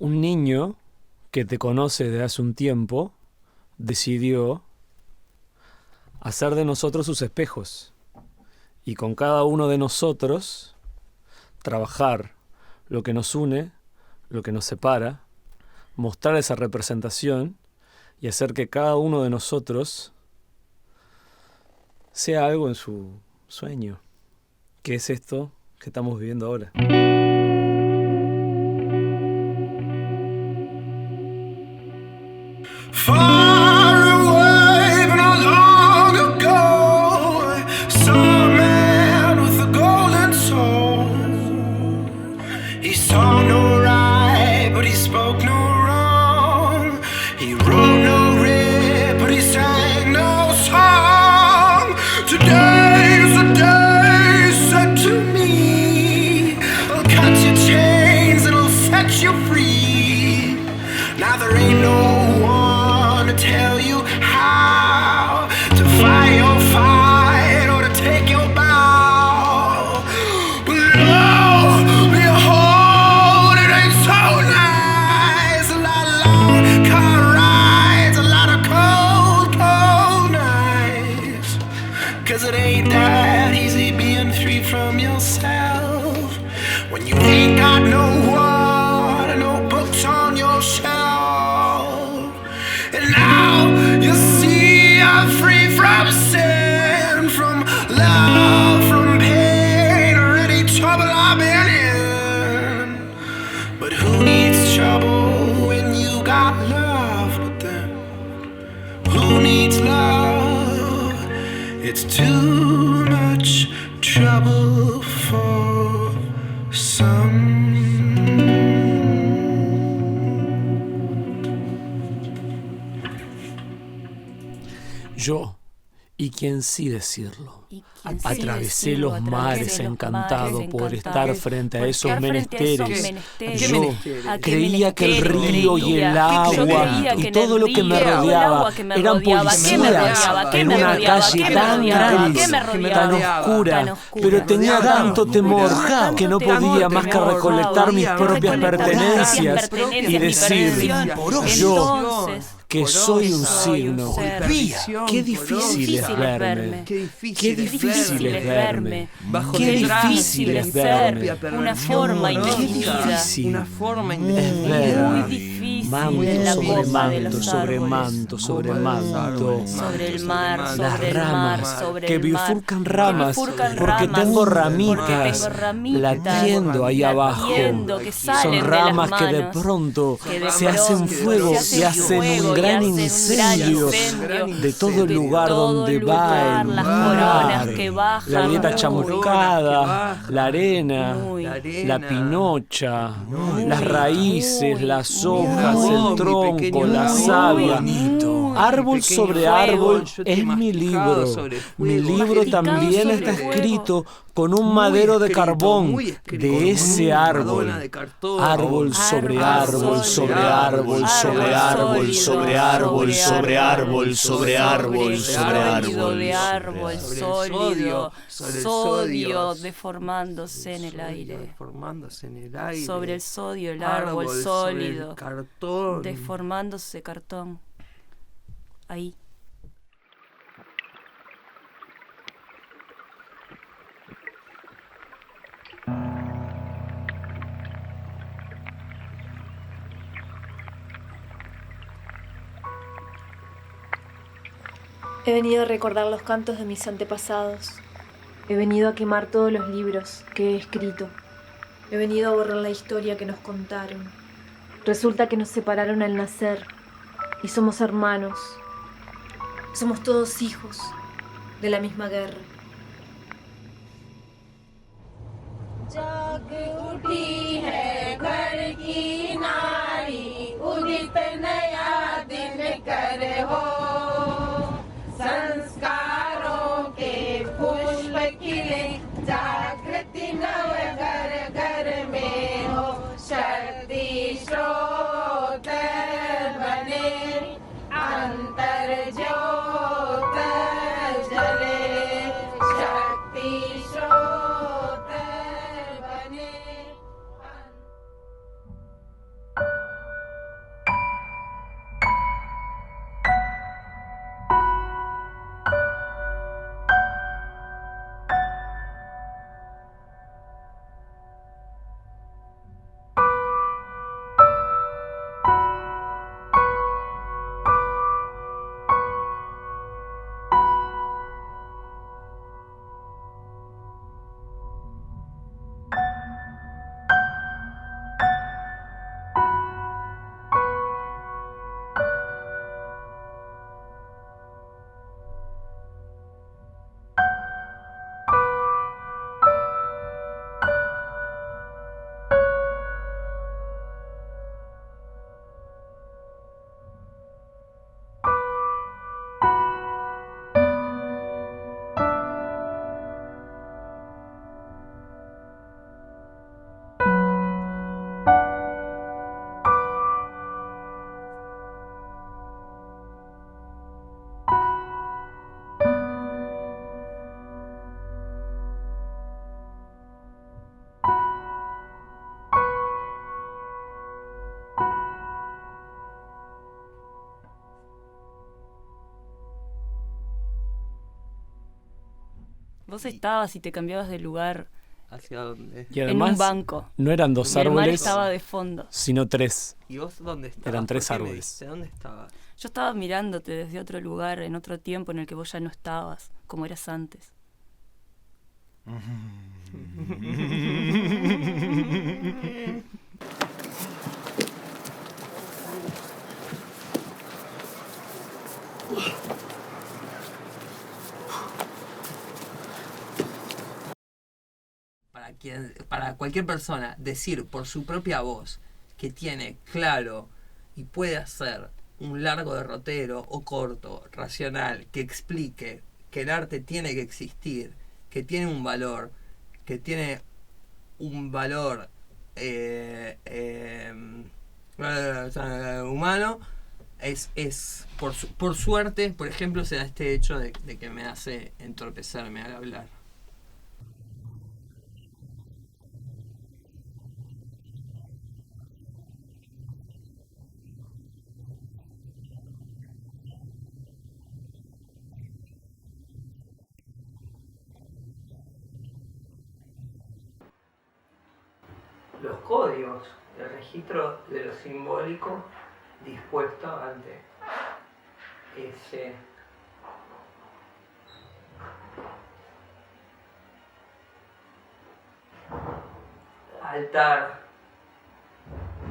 Un niño que te conoce de hace un tiempo decidió hacer de nosotros sus espejos y con cada uno de nosotros trabajar lo que nos une, lo que nos separa, mostrar esa representación y hacer que cada uno de nosotros sea algo en su sueño, que es esto que estamos viviendo ahora. Yo, y quién sí decirlo, atravesé los mares encantado por estar frente a esos menesteres. Yo creía que el río y el agua y todo lo que me rodeaba eran policías en una calle tan gris, tan oscura, pero tenía tanto temor que no podía más que recolectar mis propias pertenencias y decir, yo, que soy un signo. Qué difícil es verme. Qué difícil es verme. Qué difícil es verme. Una forma indefinida. Una forma indefinida. Muy difícil. Manto sobre manto, sobre manto. Sobre el mar, las sobre ramas, el mar, sobre que el mar. bifurcan ramas, porque tengo ramitas latiendo ahí abajo. Son ramas que de pronto se hacen fuego y hacen un gran incendio de todo el lugar donde va el mar, la grieta chamuscada, la arena, la pinocha, las raíces, las hojas, el tronco, la savia. Árbol sobre árbol es mi libro. Mi libro también está escrito con un madero de carbón de ese árbol. Árbol sobre árbol, sobre árbol, sobre árbol, sobre árbol, sobre árbol, sobre árbol, sobre árbol. De árbol sólido, sodio deformándose en el aire. Sobre el sodio, el árbol sólido, deformándose cartón. Ahí. He venido a recordar los cantos de mis antepasados. He venido a quemar todos los libros que he escrito. He venido a borrar la historia que nos contaron. Resulta que nos separaron al nacer y somos hermanos. Somos todos hijos de la misma guerra. जाग उठी है घर की नारी, उदित नया दिन कर हो, संस्कारों के पुष्प खिले, जागृति नव घर घर में हो, शक्ति स्रोत बने, अंतर ज्योत जले, शक्ति स्रोत बने। Vos estabas y te cambiabas de lugar. ¿Hacia dónde? Y además, en un banco. No eran 2 el mar árboles, estaba de fondo. sino 3. ¿Y vos dónde estabas? Eran 3 árboles. ¿Dónde estabas? Yo estaba mirándote desde otro lugar, en otro tiempo en el que vos ya no estabas, como eras antes. Para cualquier persona decir por su propia voz que tiene claro y puede hacer un largo derrotero o corto, racional, que explique que el arte tiene que existir, que tiene un valor, humano, es por suerte, por ejemplo, se da este hecho de que me hace entorpecerme al hablar. Los códigos, el registro de lo simbólico dispuesto ante ese altar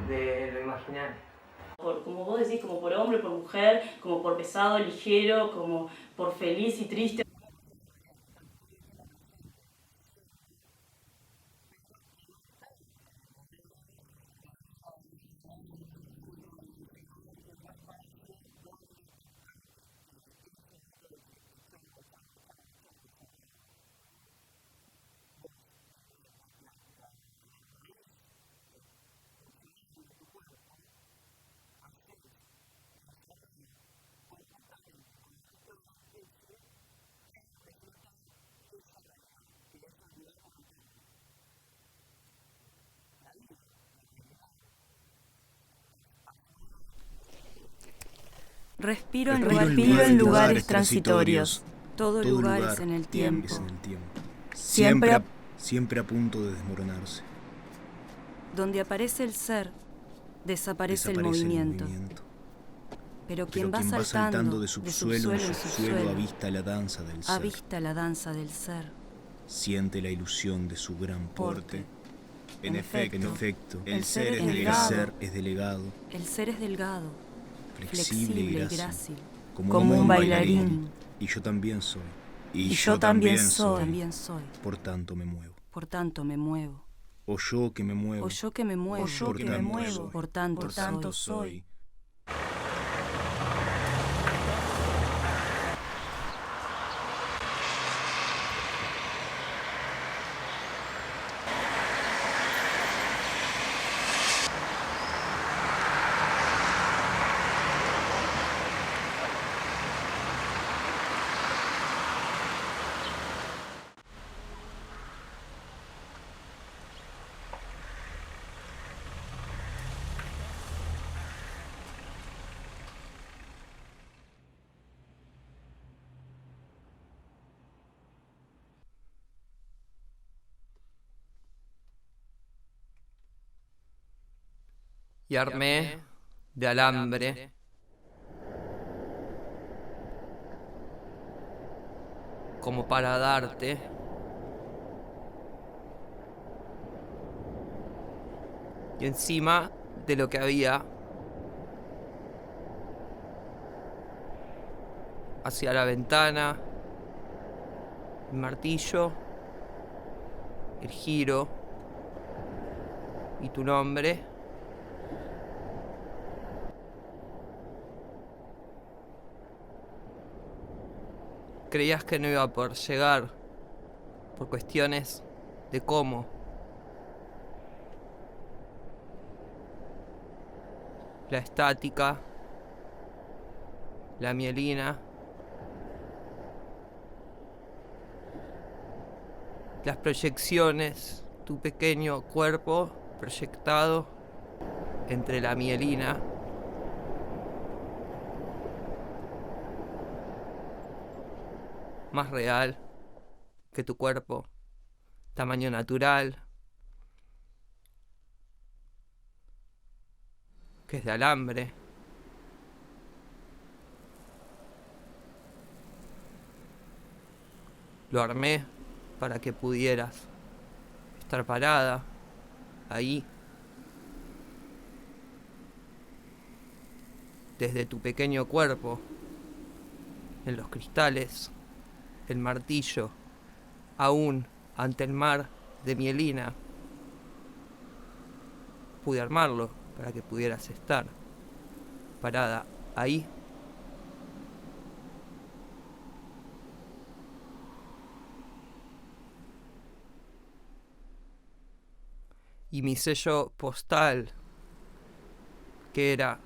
de lo imaginario. Como vos decís, como por hombre, por mujer, como por pesado, ligero, como por feliz y triste. Respiro en lugares transitorios. Todo lugar es en el tiempo. Siempre a punto de desmoronarse. Donde aparece el ser, desaparece el movimiento. Pero quien va saltando de subsuelo en subsuelo avista la danza del ser. Avista la danza del ser. Siente la ilusión de su gran porte. En efecto, el ser es delegado. El ser es delgado, flexible y grácil, como un bailarín. Y yo también soy. Y yo también soy. Por tanto me muevo. O yo que me muevo. Por tanto soy. Y armé de alambre como para darte y encima de lo que había hacia la ventana, el martillo, el giro y tu nombre. Creías que no iba a poder llegar por cuestiones de cómo. La estática, la mielina, las proyecciones, tu pequeño cuerpo proyectado entre la mielina. Más real, que tu cuerpo, tamaño natural, que es de alambre. Lo armé para que pudieras estar parada ahí, desde tu pequeño cuerpo, en los cristales, el martillo, aún ante el mar de mielina. Pude armarlo para que pudieras estar parada ahí. Y mi sello postal, que era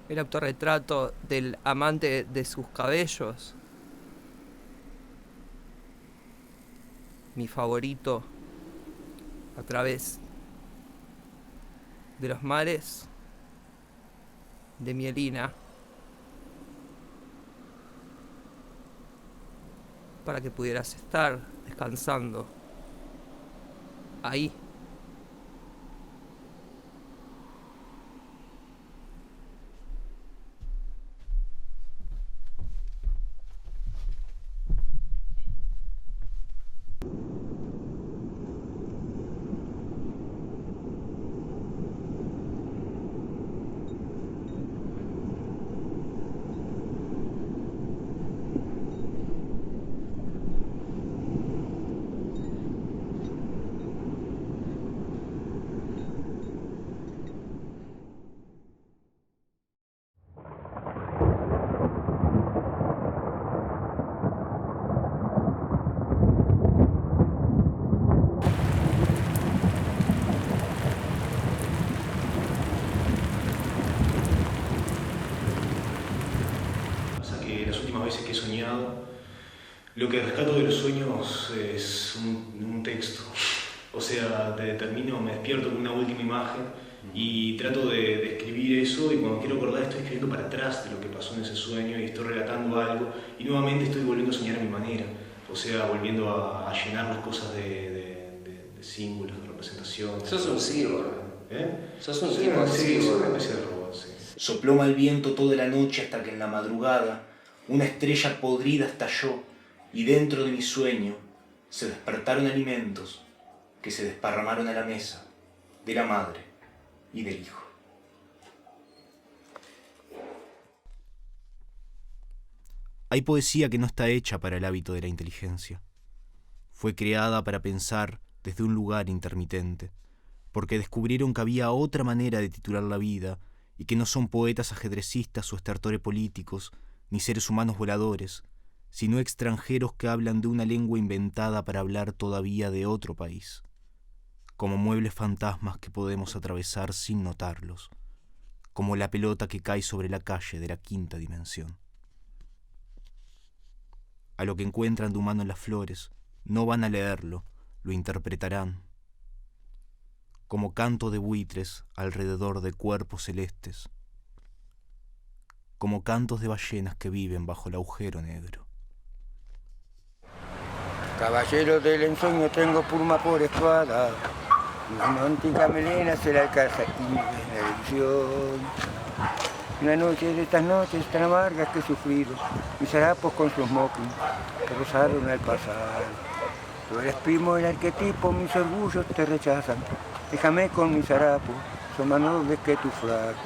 el autorretrato del amante de sus cabellos, mi favorito a través de los mares de mielina, para que pudieras estar descansando ahí. Veces que he soñado, lo que rescato de los sueños es un texto. O sea, me despierto con una última imagen y trato de escribir eso, y cuando quiero acordar estoy escribiendo para atrás de lo que pasó en ese sueño y estoy relatando algo y nuevamente estoy volviendo a soñar a mi manera. O sea, volviendo a llenar las cosas de símbolos, de representación. Sos un cyborg. ¿Eh? Sos un tipo cyborg. Soy una especie de robot, sí. Sopló mal viento toda la noche hasta que en la madrugada una estrella podrida estalló y dentro de mi sueño se despertaron alimentos que se desparramaron a la mesa de la madre y del hijo. Hay poesía que no está hecha para el hábito de la inteligencia. Fue creada para pensar desde un lugar intermitente, porque descubrieron que había otra manera de titular la vida y que no son poetas ajedrecistas o estertores políticos, ni seres humanos voladores, sino extranjeros que hablan de una lengua inventada para hablar todavía de otro país, como muebles fantasmas que podemos atravesar sin notarlos, como la pelota que cae sobre la calle de la quinta dimensión. A lo que encuentran de humano en las flores, no van a leerlo, lo interpretarán, como canto de buitres alrededor de cuerpos celestes, como cantos de ballenas que viven bajo el agujero negro. Caballero del ensueño tengo purma por espada, una antigua melena se le alcanza y la ilusión. Una noche de estas noches tan amargas que he sufrido, mis harapos con sus smoking que rozaron al pasar. Tú eres primo del arquetipo, mis orgullos te rechazan, déjame con mis harapos, son más nobles que tu frac.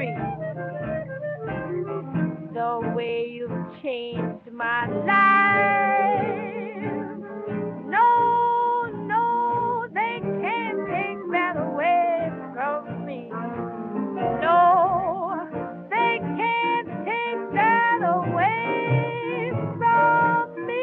street. The way you've changed my life. No, no, they can't take that away from me. No, they can't take that away from me.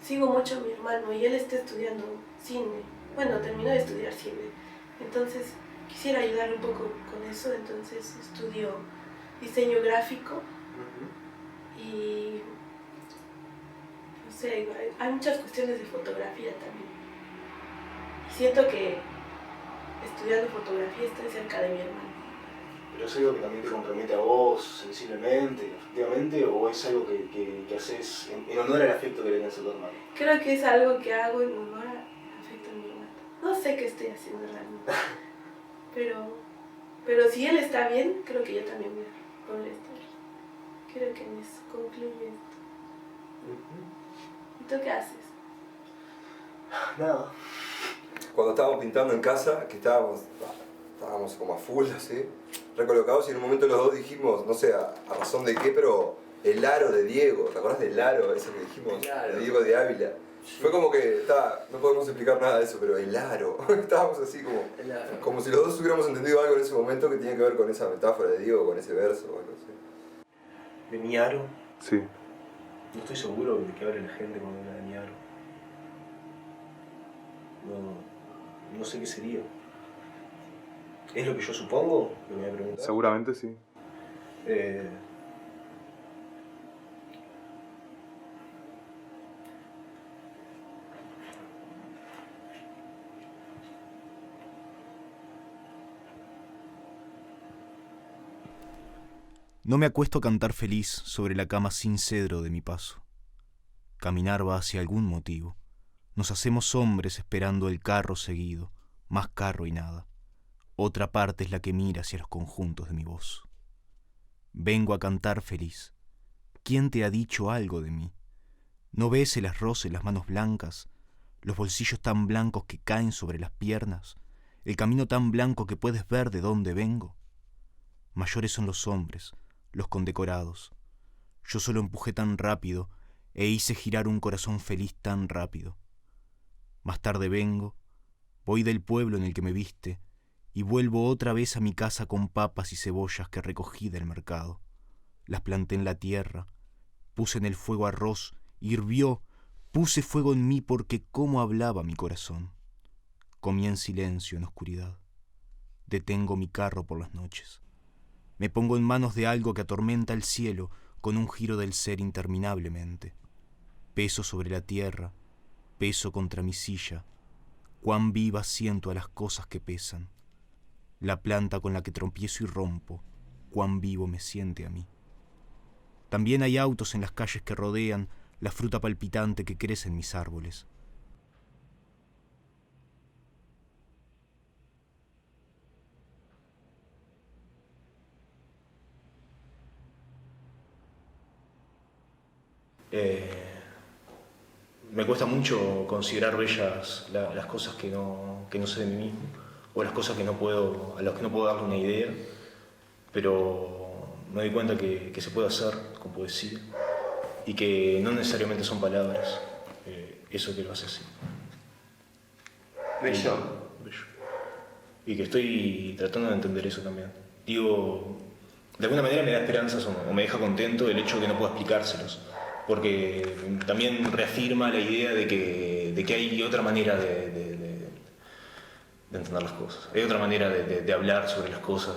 Sigo mucho a mi hermano y él está estudiando cine. Bueno, terminó de estudiar cine. Entonces quisiera ayudar un poco con eso, entonces estudio diseño gráfico y no sé, hay muchas cuestiones de fotografía también. Y siento que estudiando fotografía estoy cerca de mi hermano. ¿Pero es algo que también te compromete a vos sensiblemente, efectivamente, o es algo que haces en honor al afecto que le tienes a tu hermano? Creo que es algo que hago en honor al afecto de mi hermano. No sé qué estoy haciendo realmente, pero si él está bien, creo que yo también voy a poder estar bien. Creo que en eso concluye esto. ¿Y tú qué haces? Nada. Cuando estábamos pintando en casa, que estábamos como a full, así, recolocados, y en un momento los dos dijimos, no sé a razón de qué, pero el aro de Diego, ¿te acordás del aro ese que dijimos? Claro. De Diego de Ávila. Sí. Fue como que, no podemos explicar nada de eso, pero el aro, estábamos así como si los dos hubiéramos entendido algo en ese momento que tenía que ver con esa metáfora de Diego, con ese verso o algo así. ¿De mi aro? Sí. No estoy seguro de qué habla la gente cuando habla de mi aro. No sé qué sería. ¿Es lo que yo supongo? Lo voy a preguntar. Seguramente sí. No me acuesto a cantar feliz sobre la cama sin cedro de mi paso. Caminar va hacia algún motivo. Nos hacemos hombres esperando el carro seguido, más carro y nada. Otra parte es la que mira hacia los conjuntos de mi voz. Vengo a cantar feliz. ¿Quién te ha dicho algo de mí? ¿No ves el arroce, las manos blancas, los bolsillos tan blancos que caen sobre las piernas, el camino tan blanco que puedes ver de dónde vengo? Mayores son los hombres, los condecorados. Yo solo empujé tan rápido e hice girar un corazón feliz tan rápido. Más tarde vengo, voy del pueblo en el que me viste, y vuelvo otra vez a mi casa con papas y cebollas que recogí del mercado. Las planté en la tierra, puse en el fuego arroz, hirvió, puse fuego en mí porque cómo hablaba mi corazón. Comí en silencio, en oscuridad. Detengo mi carro por las noches. Me pongo en manos de algo que atormenta el cielo con un giro del ser interminablemente. Peso sobre la tierra, peso contra mi silla. Cuán viva siento a las cosas que pesan. La planta con la que tropiezo y rompo, cuán vivo me siente a mí. También hay autos en las calles que rodean la fruta palpitante que crece en mis árboles. Me cuesta mucho considerar bellas las cosas que no sé de mí mismo, o las cosas a las que no puedo darle una idea, pero me doy cuenta que se puede hacer con poesía y que no necesariamente son palabras eso que lo hace así. Bello. Y que estoy tratando de entender eso también. Digo, de alguna manera me da esperanzas o me deja contento el hecho de que no pueda explicárselos, porque también reafirma la idea de que hay otra manera entender las cosas. Hay otra manera de hablar sobre las cosas,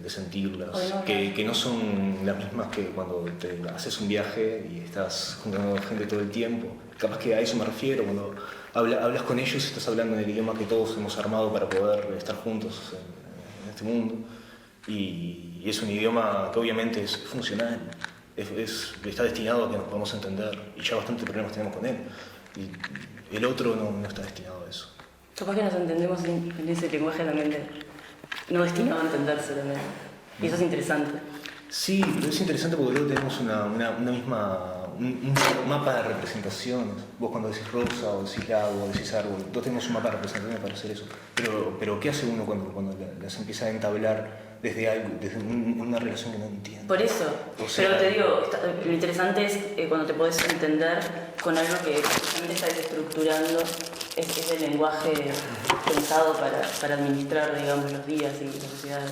de sentirlas, que no son las mismas que cuando te haces un viaje y estás juntando gente todo el tiempo. Capaz que a eso me refiero, cuando hablas con ellos, estás hablando en el idioma que todos hemos armado para poder estar juntos en este mundo. Y es un idioma que obviamente es funcional, está destinado a que nos podamos entender, y ya bastante problemas tenemos con él. Y el otro no está destinado a eso. Capaz que nos entendemos en ese lenguaje también no destinado a entenderse también. Y eso es interesante. Sí, pero es interesante porque luego tenemos un mapa de representaciones. Vos cuando decís rosa, o decís lago, o decís árbol, todos tenemos un mapa de representaciones para hacer eso. Pero ¿qué hace uno cuando las empieza a entablar desde una relación que no entiende? Por eso, pero te digo, lo interesante es cuando te podés entender con algo que justamente está desestructurando ese lenguaje pensado para administrar, digamos, los días y la sociedad,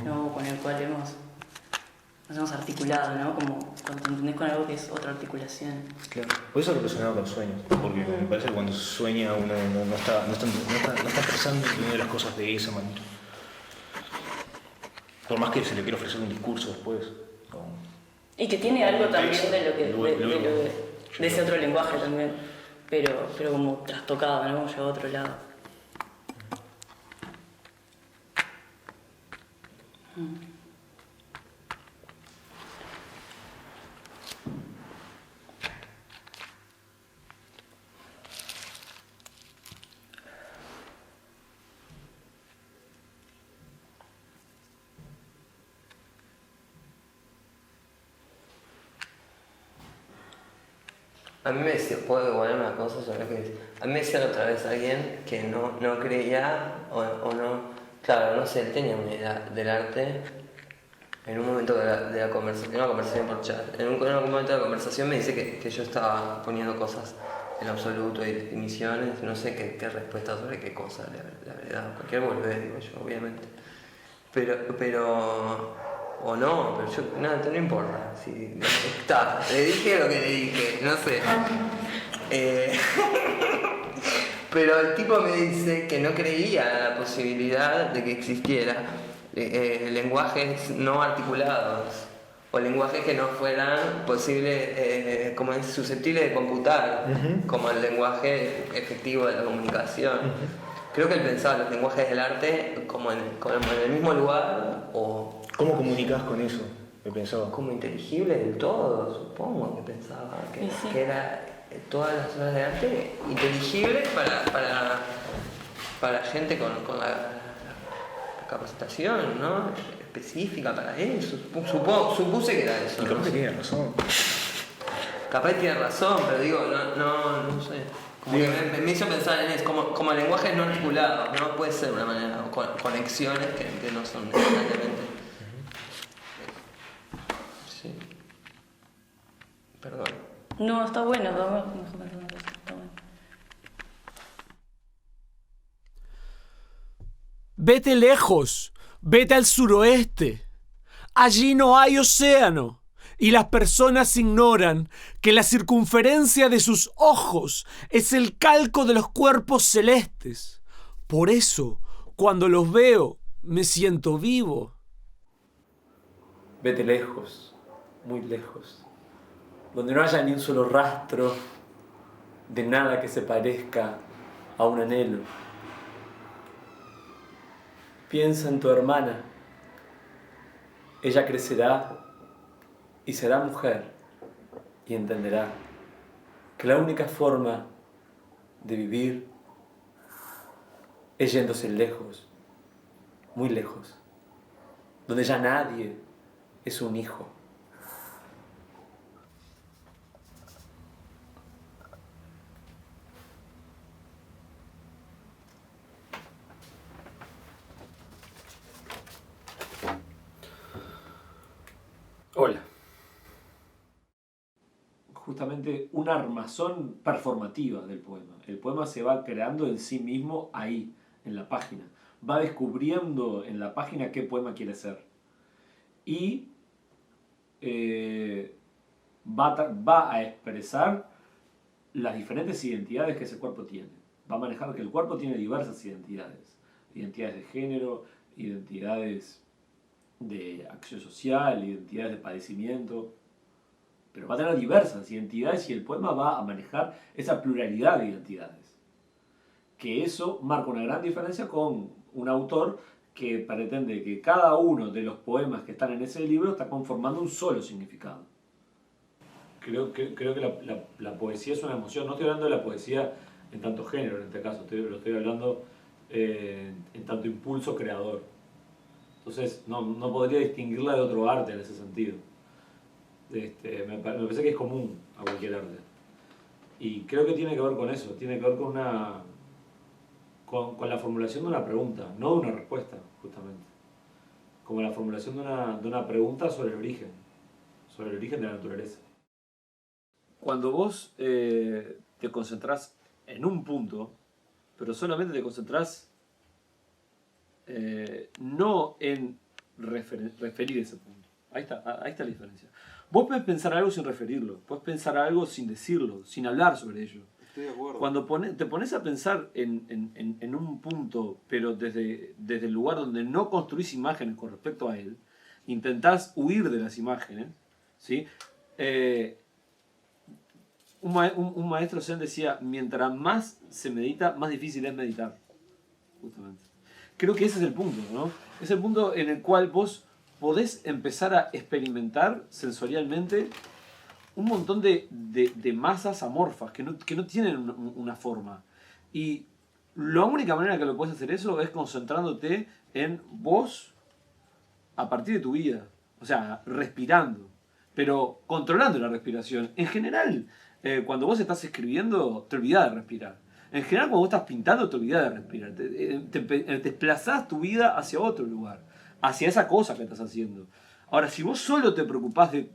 ¿no? Con el cual nos hemos articulado, ¿no? Como cuando te entendés con algo que es otra articulación. Claro, por eso relacionado con sueños, porque me parece que cuando sueña uno no está expresando ninguna de las cosas de esa manera. Por más que se le quiera ofrecer un discurso después. Y que tiene algo también de ese otro lenguaje también, pero como trastocado, ¿no? Llevado a otro lado. A mí me decía, puedo igualar una cosa sobre lo que dice. A mí me decía otra vez alguien que no creía o no. Claro, no sé, él tenía una idea del arte. En un momento de la conversación, una conversación por chat, en un momento de la conversación me dice que yo estaba poniendo cosas en absoluto y definiciones, no sé qué respuesta sobre qué cosa le habré dado. Cualquier boludez, digo yo, obviamente. Pero o no, pero yo, no importa. Si, está, le dije lo que le dije, no sé. Pero el tipo me dice que no creía en la posibilidad de que existiera lenguajes no articulados o lenguajes que no fueran posibles, como es susceptibles de computar, como el lenguaje efectivo de la comunicación. Creo que él pensaba los lenguajes del arte como en el mismo lugar o... ¿Cómo comunicás con eso? ¿Qué pensaba? Como inteligible del todo, supongo que pensaba. Que era todas las obras de arte inteligibles para gente con la capacitación, ¿no? Específica para él. Supuse que era eso. Y capaz que tiene razón. Capaz que tiene razón, pero digo, no sé. Como que me hizo pensar en eso, como lenguajes no articulados, no puede ser una manera, o conexiones que no son necesariamente. Sí. Perdón. No, está bueno, está bueno. Vete lejos, vete al suroeste. Allí no hay océano. Y las personas ignoran que la circunferencia de sus ojos es el calco de los cuerpos celestes. Por eso, cuando los veo, me siento vivo. Vete lejos, muy lejos, donde no haya ni un solo rastro de nada que se parezca a un anhelo. Piensa en tu hermana. Ella crecerá y será mujer y entenderá que la única forma de vivir es yéndose lejos, muy lejos, donde ya nadie es un hijo. Hola. Justamente una armazón performativa del poema. El poema se va creando en sí mismo ahí, en la página. Va descubriendo en la página qué poema quiere ser. Y va a expresar las diferentes identidades que ese cuerpo tiene. Va a manejar que el cuerpo tiene diversas identidades. identidades de género, identidades de acción social, identidades de padecimiento, pero va a tener diversas identidades y el poema va a manejar esa pluralidad de identidades. Que eso marca una gran diferencia con un autor que pretende que cada uno de los poemas que están en ese libro está conformando un solo significado. Creo que la poesía es una emoción. No estoy hablando de la poesía en tanto género, en este caso, lo estoy hablando en tanto impulso creador. Entonces no podría distinguirla de otro arte en ese sentido. Me parece que es común a cualquier arte. Y creo que tiene que ver con eso, tiene que ver con la formulación de una pregunta, no de una respuesta, justamente. Como la formulación de una pregunta sobre el origen de la naturaleza. Cuando vos te concentrás en un punto, pero solamente te concentrás no en referir ese punto. Ahí está la diferencia. Vos podés pensar algo sin referirlo, podés pensar algo sin decirlo, sin hablar sobre ello. Estoy de acuerdo. Cuando te pones a pensar en un punto, pero desde el lugar donde no construís imágenes con respecto a él, intentás huir de las imágenes, ¿sí? Un maestro zen decía, mientras más se medita, más difícil es meditar. Justamente. Creo que ese es el punto, ¿no? Es el punto en el cual vos podés empezar a experimentar sensorialmente un montón de masas amorfas que no tienen una forma. Y la única manera que lo puedes hacer eso es concentrándote en vos a partir de tu vida. O sea, respirando, pero controlando la respiración. En general, cuando vos estás escribiendo, te olvidás de respirar. En general, cuando vos estás pintando, te olvidás de respirar. Te desplazás tu vida hacia otro lugar, hacia esa cosa que estás haciendo. Ahora, si vos solo te preocupás de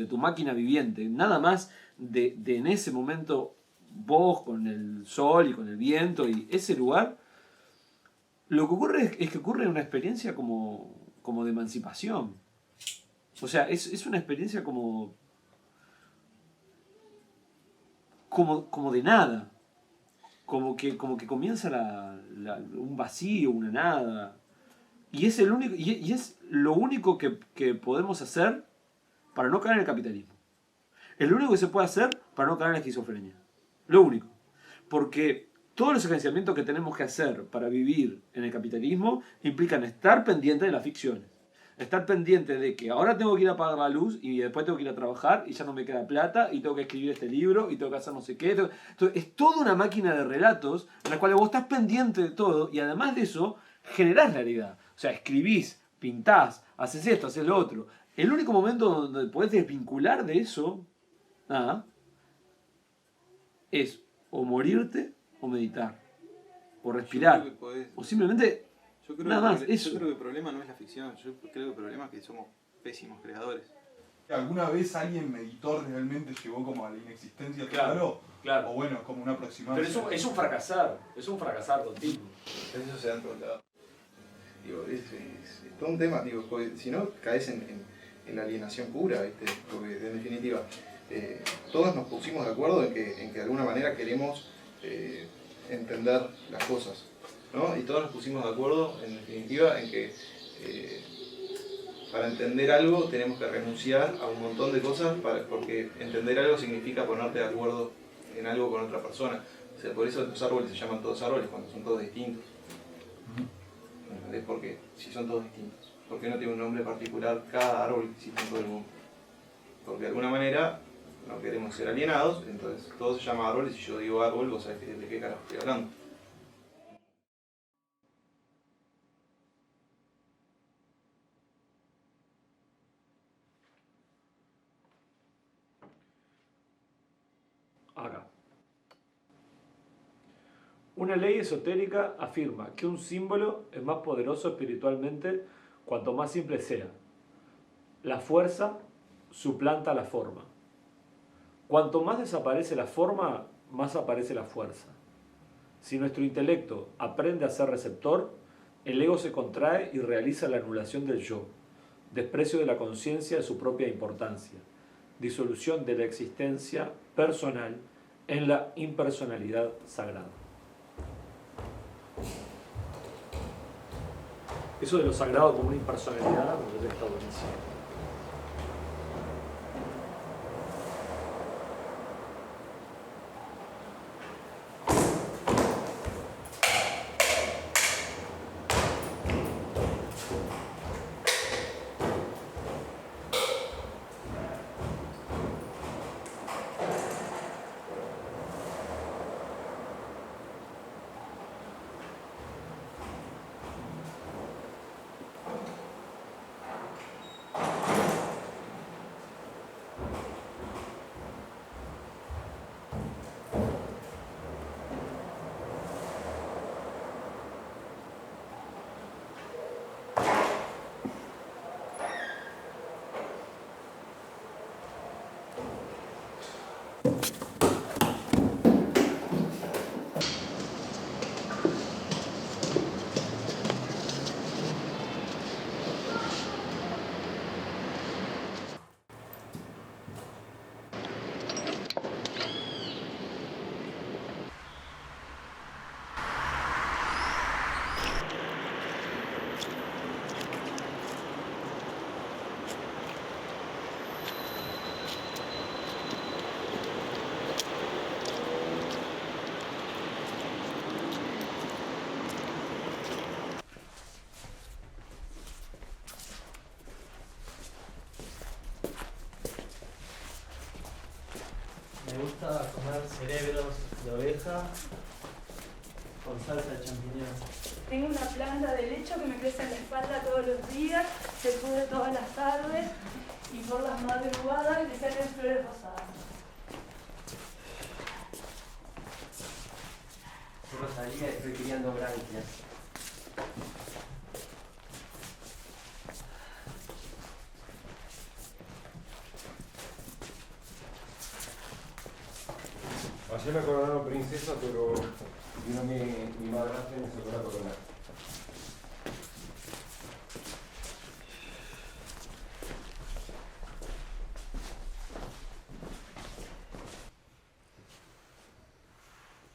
tu máquina viviente, nada más de en ese momento vos con el sol y con el viento y ese lugar, lo que ocurre es que ocurre una experiencia como de emancipación. O sea, es una experiencia como de nada. Como que comienza un vacío, una nada. Y es lo único que podemos hacer para no caer en el capitalismo. Es lo único que se puede hacer para no caer en la esquizofrenia. Lo único. Porque todos los agenciamientos que tenemos que hacer para vivir en el capitalismo implican estar pendiente de las ficciones. Estar pendiente de que ahora tengo que ir a pagar la luz y después tengo que ir a trabajar y ya no me queda plata y tengo que escribir este libro y tengo que hacer no sé qué. Entonces, es toda una máquina de relatos en la cual vos estás pendiente de todo y además de eso generás realidad. O sea, escribís, pintás, haces esto, haces lo otro. El único momento donde podés desvincular de eso es o morirte o meditar o respirar o simplemente nada más eso. Yo creo que el problema no es la ficción, yo creo que el problema es que somos pésimos creadores. ¿Alguna vez alguien meditó realmente llegó como a la inexistencia claro. O bueno, es como una aproximación. Pero es un fracasar continuo. Eso se da en todos lados. Digo, es todo un tema, digo, porque si no caes en la alienación pura, ¿viste? Porque en definitiva todos nos pusimos de acuerdo en que de alguna manera queremos entender las cosas, ¿no? Y todos nos pusimos de acuerdo en definitiva en que para entender algo tenemos que renunciar a un montón de cosas porque entender algo significa ponerte de acuerdo en algo con otra persona. O sea, por eso los árboles se llaman todos árboles cuando son todos distintos. ¿Entendés por qué? Si son todos distintos. ¿Por qué no tiene un nombre particular cada árbol que existe en todo el mundo? Porque de alguna manera no queremos ser alienados, entonces todo se llama árbol y si yo digo árbol, vos sabés de qué carajo estoy hablando. Acá. Una ley esotérica afirma que un símbolo es más poderoso espiritualmente cuanto más simple sea. La fuerza suplanta la forma. Cuanto más desaparece la forma, más aparece la fuerza. Si nuestro intelecto aprende a ser receptor, el ego se contrae y realiza la anulación del yo, desprecio de la conciencia de su propia importancia, disolución de la existencia personal en la impersonalidad sagrada. Eso de lo sagrado como una impersonalidad, me parece que está buenísimo. Me gusta comer cerebros de oveja con salsa de champiñón. Tengo una planta de lecho que me crece en la espalda todos los días, se pudre todas las tardes y por las madrugadas le salen flores rosadas. Soy Rosalía y estoy criando branquias. Ayer me coronaron princesa, pero vino mi madrastra y me sacó la corona.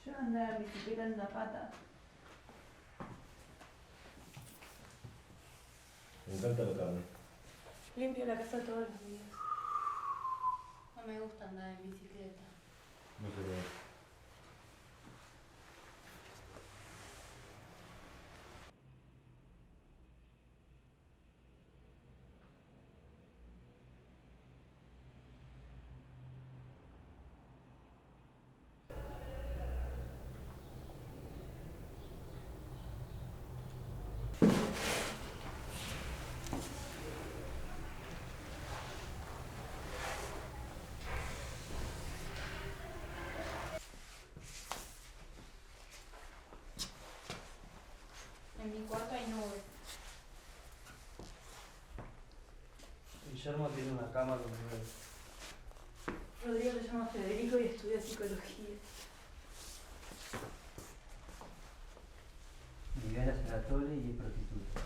Yo andaba en bicicleta en una pata. Me encanta la carne. Limpio la casa todos los días. No me gusta andar en bicicleta. No sé qué. En mi cuarto hay nubes. Guillermo tiene una cama con nubes. Rodrigo se llama Federico y estudia psicología. Viviana es una tole y es prostituta.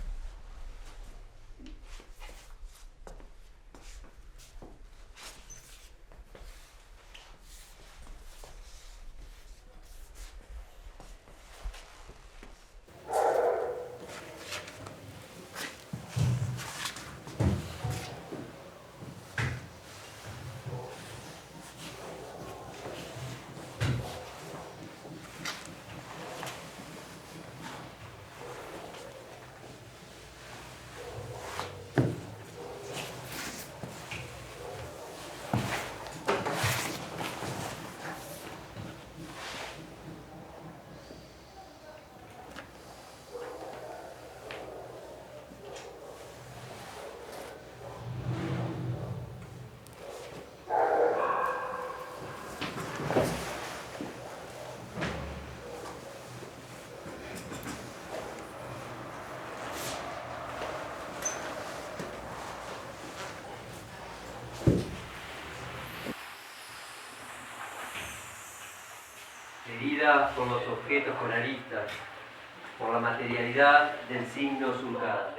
Heridas por los objetos con aristas, por la materialidad del signo surcado.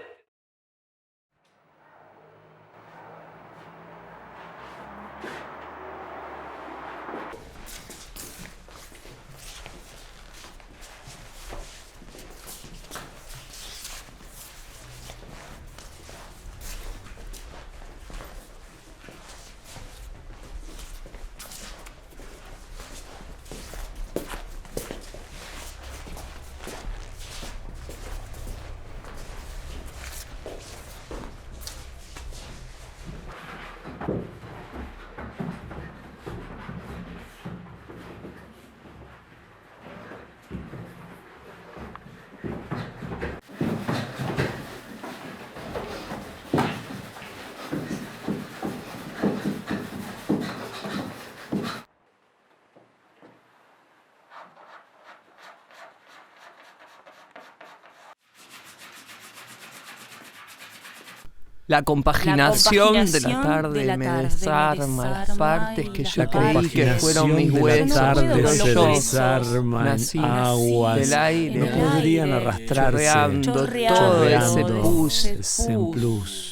La compaginación de la tarde me desarma las partes que yo creí que fueron mis huesos. Se desarman aguas del aire, no podrían arrastrarse, chorreando todo ese pus. Ese plus.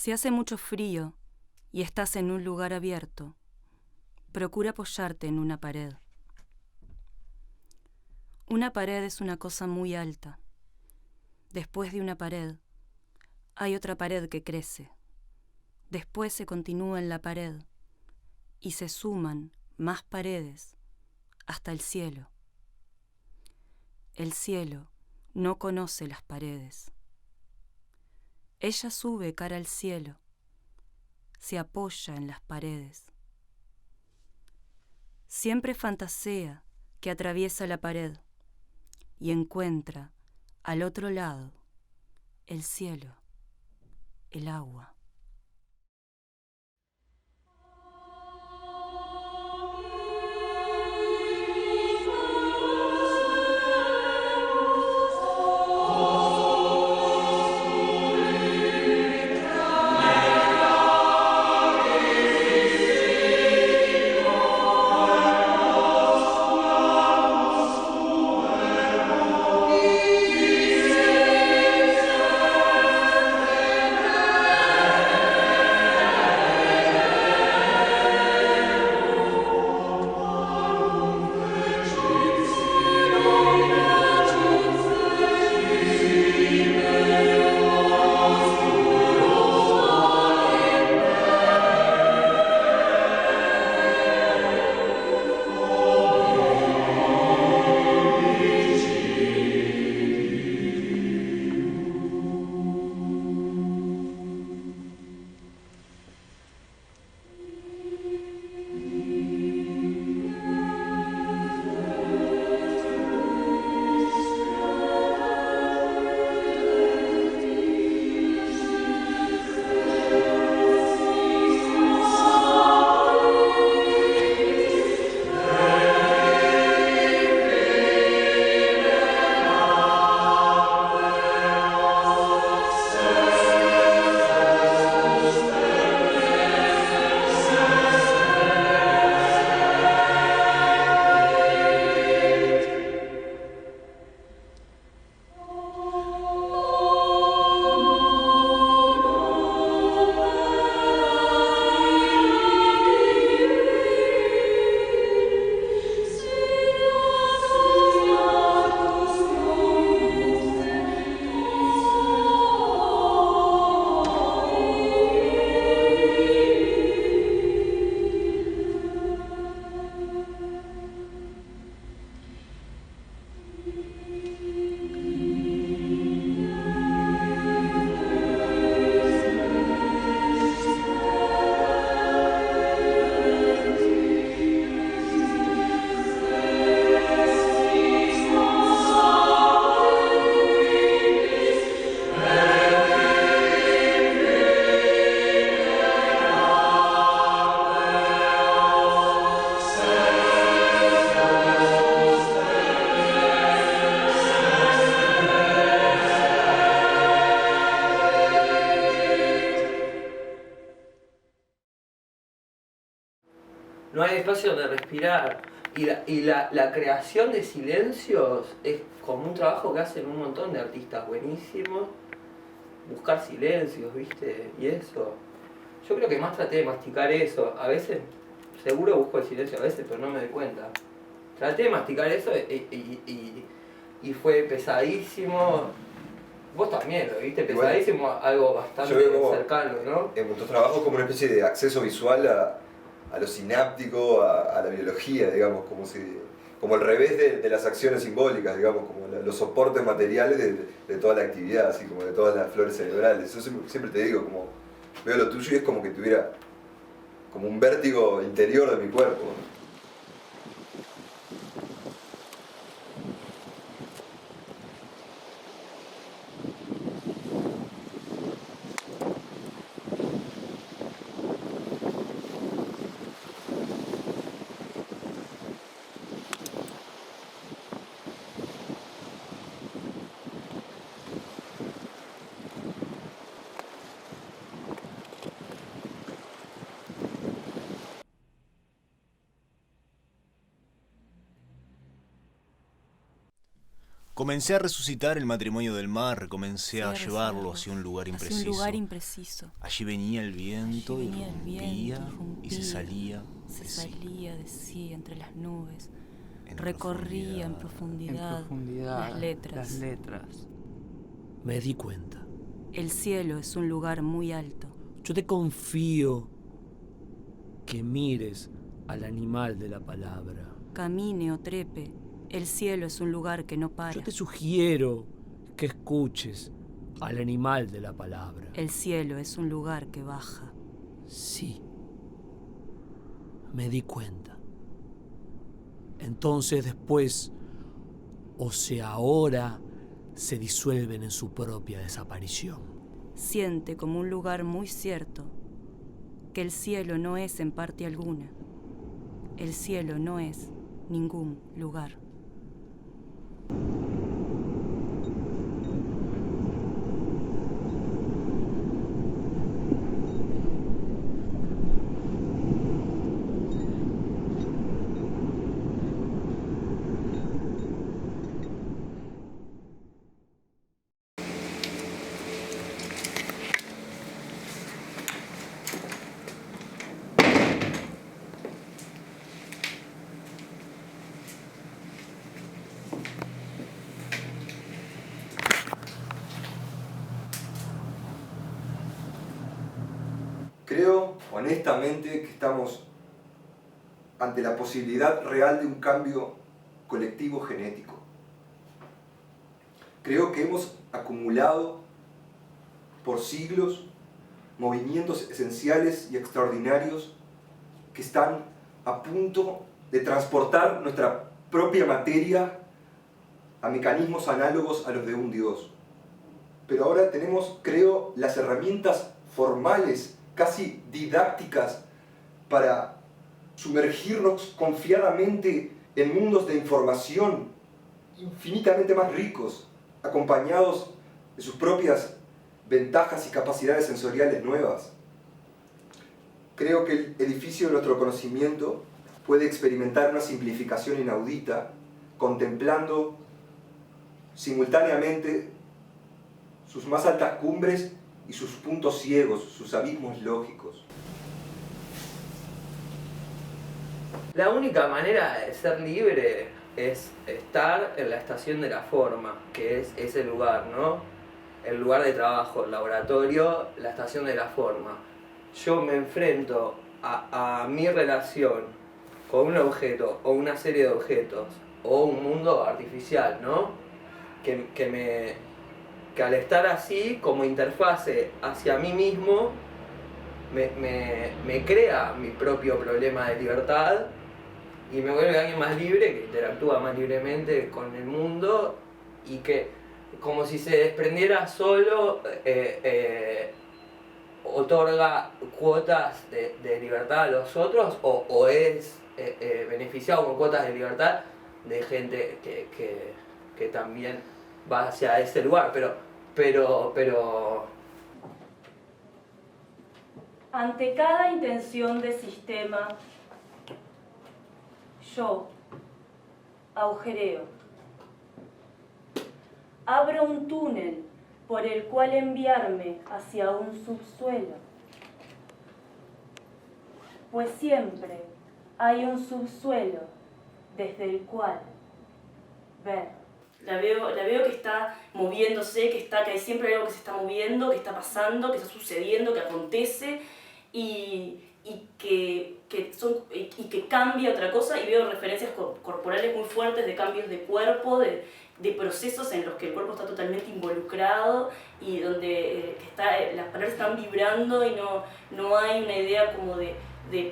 Si hace mucho frío y estás en un lugar abierto, procura apoyarte en una pared. Una pared es una cosa muy alta. Después de una pared, hay otra pared que crece. Después se continúa en la pared y se suman más paredes hasta el cielo. El cielo no conoce las paredes. Ella sube cara al cielo, se apoya en las paredes. Siempre fantasea que atraviesa la pared y encuentra al otro lado el cielo, el agua. espacio donde respirar. Y la creación de silencios es como un trabajo que hacen un montón de artistas buenísimos. Buscar silencios, ¿viste? Y eso. Yo creo que más traté de masticar eso. A veces, seguro busco el silencio a veces, pero no me doy cuenta. Traté de masticar eso y fue pesadísimo. Vos también lo viste, pesadísimo, algo bastante cercano, ¿no? En tu trabajo como una especie de acceso visual a lo sináptico, a la biología, digamos, como al revés de las acciones simbólicas, digamos, como los soportes materiales de toda la actividad, así como de todas las flores cerebrales. Yo siempre te digo, como veo lo tuyo y es como que tuviera como un vértigo interior de mi cuerpo. Comencé a resucitar el matrimonio del mar, comencé a llevarlo hacia un lugar impreciso. Allí venía el viento, irrumpía y se salía de sí entre las nubes, recorría en profundidad las letras. Me di cuenta. El cielo es un lugar muy alto. Yo te confío que mires al animal de la palabra. Camine o trepe, el cielo es un lugar que no para. Yo te sugiero que escuches al animal de la palabra. El cielo es un lugar que baja. Sí, me di cuenta. Entonces después, o sea ahora, se disuelven en su propia desaparición. Siente como un lugar muy cierto que el cielo no es en parte alguna. El cielo no es ningún lugar. Creo, honestamente, que estamos ante la posibilidad real de un cambio colectivo genético. Creo que hemos acumulado por siglos movimientos esenciales y extraordinarios que están a punto de transportar nuestra propia materia a mecanismos análogos a los de un Dios. Pero ahora tenemos, creo, las herramientas formales, casi didácticas, para sumergirnos confiadamente en mundos de información infinitamente más ricos, acompañados de sus propias ventajas y capacidades sensoriales nuevas. Creo que el edificio de nuestro conocimiento puede experimentar una simplificación inaudita, contemplando simultáneamente sus más altas cumbres y sus puntos ciegos, sus abismos lógicos. La única manera de ser libre es estar en la estación de la forma, que es ese lugar, ¿no? El lugar de trabajo, el laboratorio, la estación de la forma. Yo me enfrento a mi relación con un objeto o una serie de objetos o un mundo artificial, ¿no? Que al estar así, como interfase hacia mí mismo, me crea mi propio problema de libertad y me vuelve alguien más libre, que interactúa más libremente con el mundo y que, como si se desprendiera solo, otorga cuotas de libertad a los otros o es beneficiado con cuotas de libertad de gente que también va hacia ese lugar, pero ante cada intención de sistema, Yo agujereo. Abro un túnel por el cual enviarme hacia un subsuelo. Pues siempre hay un subsuelo desde el cual ver. La veo que está moviéndose, que hay siempre algo que se está moviendo, que está pasando, que está sucediendo, que acontece y que cambia otra cosa, y veo referencias corporales muy fuertes de cambios de cuerpo, de procesos en los que el cuerpo está totalmente involucrado y donde las palabras están vibrando y no hay una idea como de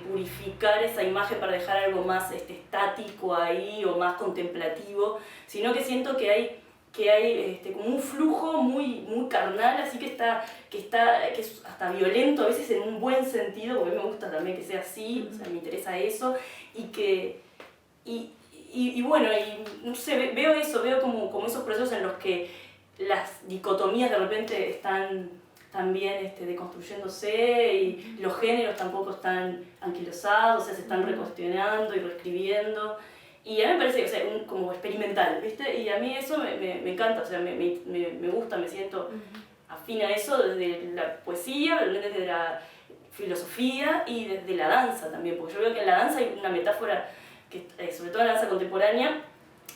purificar esa imagen para dejar algo más estático ahí o más contemplativo, sino que siento que hay como un flujo muy carnal, así que es hasta violento, a veces en un buen sentido, porque a mí me gusta también que sea así, o sea, me interesa eso, y bueno, no sé, veo eso, veo como esos procesos en los que las dicotomías de repente están también deconstruyéndose y los géneros tampoco están anquilosados, o sea, se están recuestionando y reescribiendo. Y a mí me parece, o sea, como experimental, ¿viste? Y a mí eso me encanta, o sea, me gusta, me siento afín a eso desde la poesía, desde la filosofía y desde la danza también, porque yo veo que en la danza hay una metáfora, que, sobre todo en la danza contemporánea,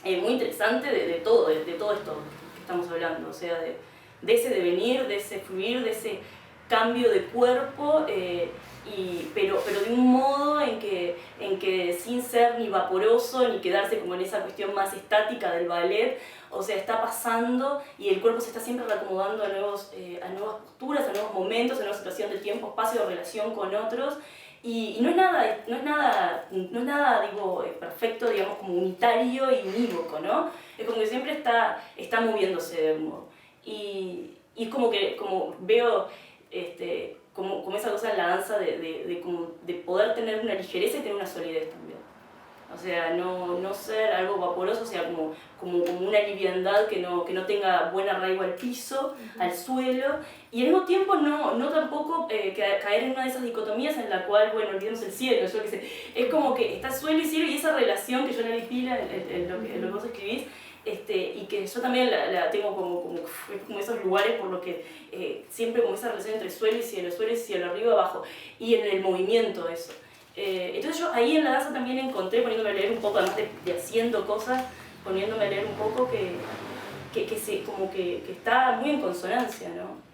muy interesante de todo esto que estamos hablando, o sea, de ese devenir, de ese fluir, de ese cambio de cuerpo, pero de un modo en que sin ser ni vaporoso ni quedarse como en esa cuestión más estática del ballet, o sea, está pasando y el cuerpo se está siempre reacomodando a nuevas posturas, a nuevos momentos, a nueva situación de tiempo, espacio, de relación con otros. Y no es nada digo, perfecto, digamos, como unitario y unívoco, ¿no? Es como que siempre está moviéndose de un modo. Y es como veo como esa cosa en la danza de poder tener una ligereza y tener una solidez también. O sea, no ser algo vaporoso, o sea, como una liviandad que no tenga buen arraigo al piso, al suelo, y al mismo tiempo no tampoco caer en una de esas dicotomías en la cual, bueno, olvidemos el cielo, yo qué sé. Es como que está suelo y cielo, y esa relación que yo le di pila en lo que vos escribís, y que yo también la tengo como esos lugares por los que siempre como esa relación entre suelo y cielo, arriba y abajo, y en el movimiento eso. Entonces yo ahí en la danza también encontré, poniéndome a leer un poco, además de haciendo cosas, poniéndome a leer un poco que está muy en consonancia, ¿no?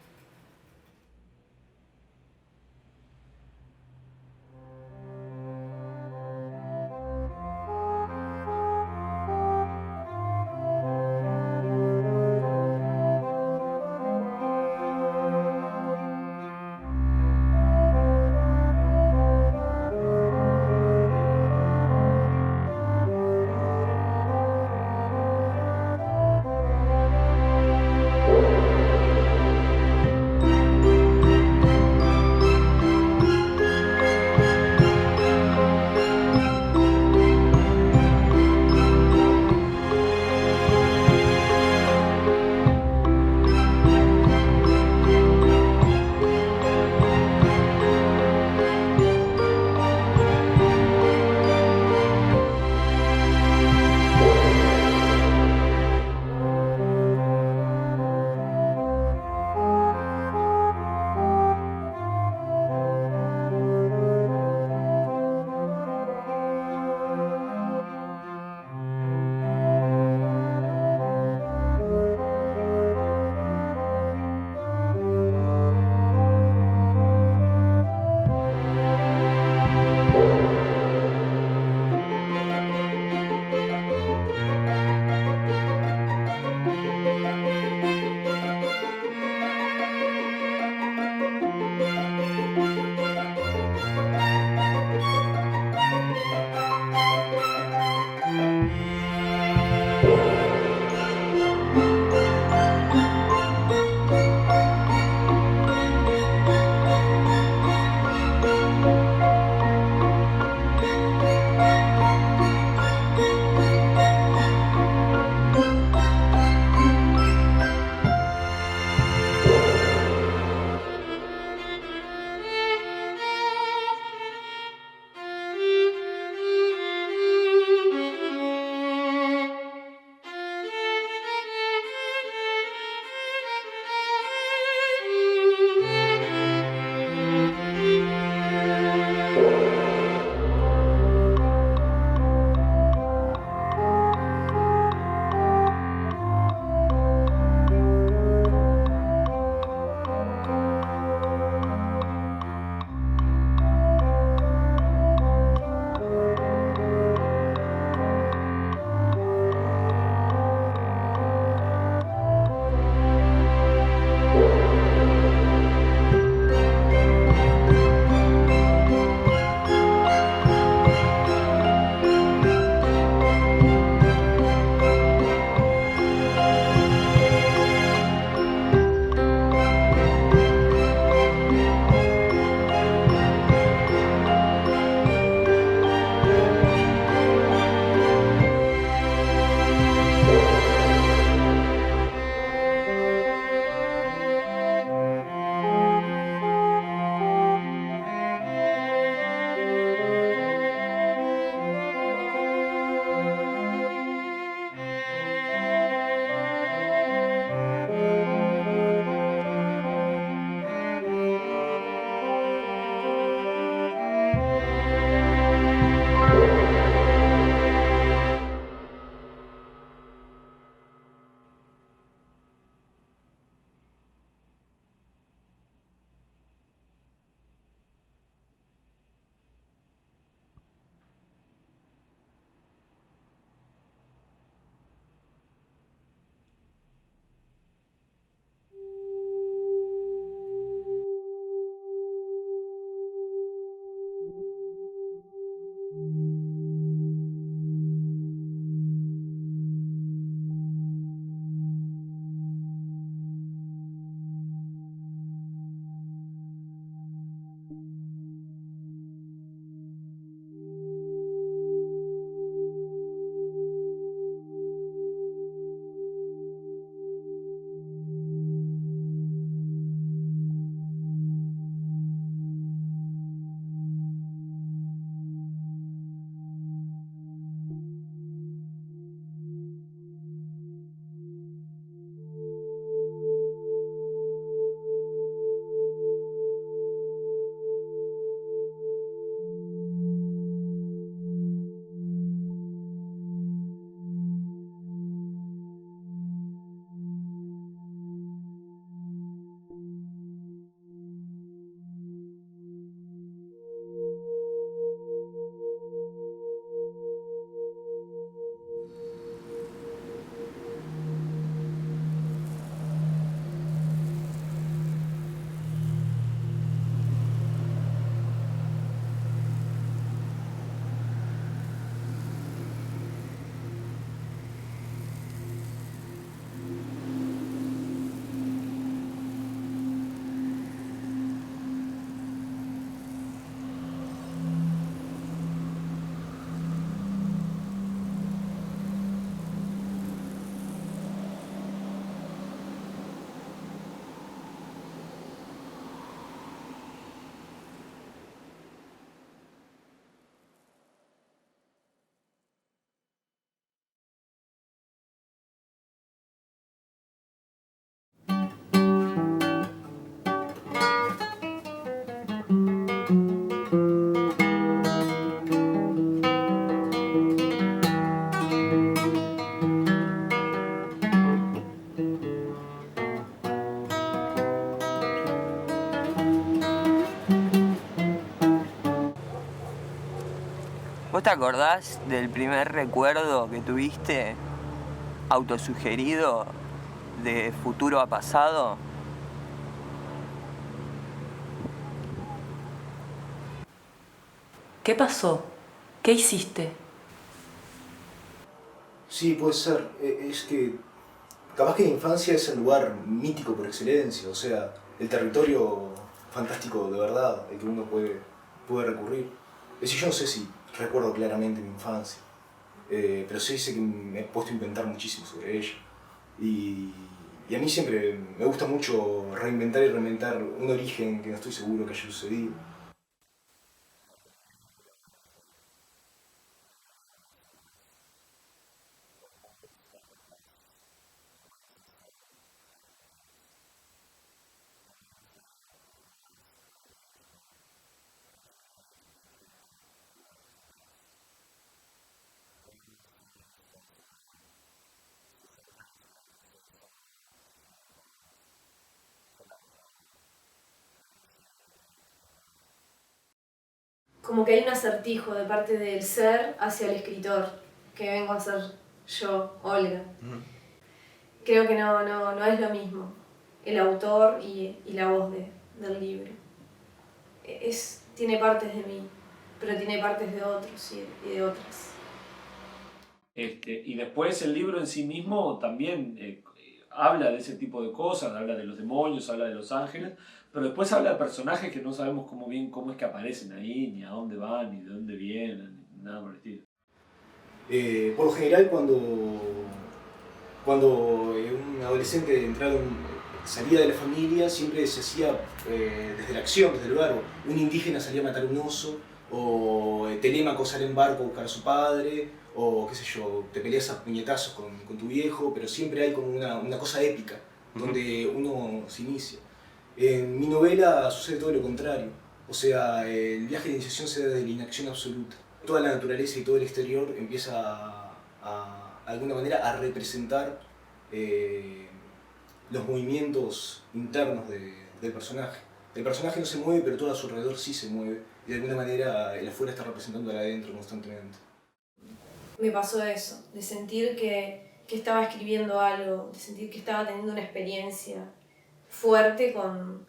¿Vos te acordás del primer recuerdo que tuviste autosugerido de futuro a pasado? ¿Qué pasó? ¿Qué hiciste? Sí, puede ser. Es que capaz que la infancia es el lugar mítico por excelencia, o sea, el territorio fantástico de verdad al que uno puede recurrir. Es decir, yo no sé si recuerdo claramente mi infancia, pero sí sé que me he puesto a inventar muchísimo sobre ella. Y a mí siempre me gusta mucho reinventar y reinventar un origen que no estoy seguro que haya sucedido. Como que hay un acertijo de parte del ser hacia el escritor, que vengo a ser yo, Olga. Creo que no es lo mismo el autor y la voz del libro. Tiene partes de mí, pero tiene partes de otros y de otras. Y después el libro en sí mismo también habla de ese tipo de cosas, habla de los demonios, habla de los ángeles, pero después habla de personajes que no sabemos cómo es que aparecen ahí, ni a dónde van, ni de dónde vienen, ni nada por el estilo. Por lo general, cuando un adolescente salía de la familia, siempre se hacía desde la acción, desde el verbo. Un indígena salía a matar un oso, o Telémaco sale en barco a buscar a su padre, o qué sé yo, te peleas a puñetazos con tu viejo, pero siempre hay como una cosa épica, donde uno se inicia. En mi novela sucede todo lo contrario, o sea, el viaje de iniciación se da de la inacción absoluta. Toda la naturaleza y todo el exterior empieza de alguna manera a representar los movimientos internos del personaje. El personaje no se mueve, pero todo a su alrededor sí se mueve, y de alguna manera el afuera está representando al adentro constantemente. Me pasó eso, de sentir que estaba escribiendo algo, de sentir que estaba teniendo una experiencia fuerte con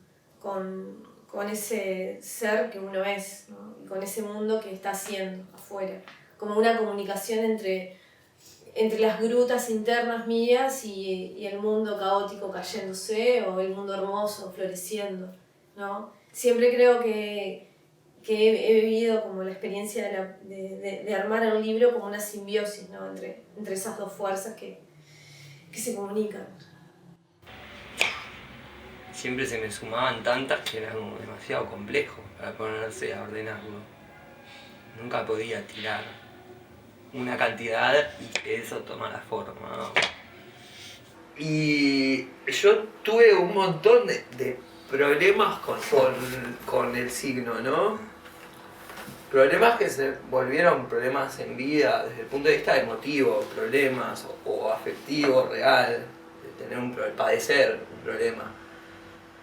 ese ser que uno es, ¿no? Y con ese mundo que está haciendo afuera. Como una comunicación entre las grutas internas mías y el mundo caótico cayéndose, o el mundo hermoso floreciendo, ¿no? Siempre creo que he vivido como la experiencia de armar el libro como una simbiosis, ¿no? entre esas dos fuerzas que se comunican. Siempre se me sumaban tantas que era como demasiado complejo para ponerse a ordenarlo. Nunca podía tirar una cantidad y que eso tomara forma. Y yo tuve un montón de problemas con el signo, ¿no? Problemas que se volvieron problemas en vida desde el punto de vista emotivo, problemas o afectivo, real, de padecer un problema.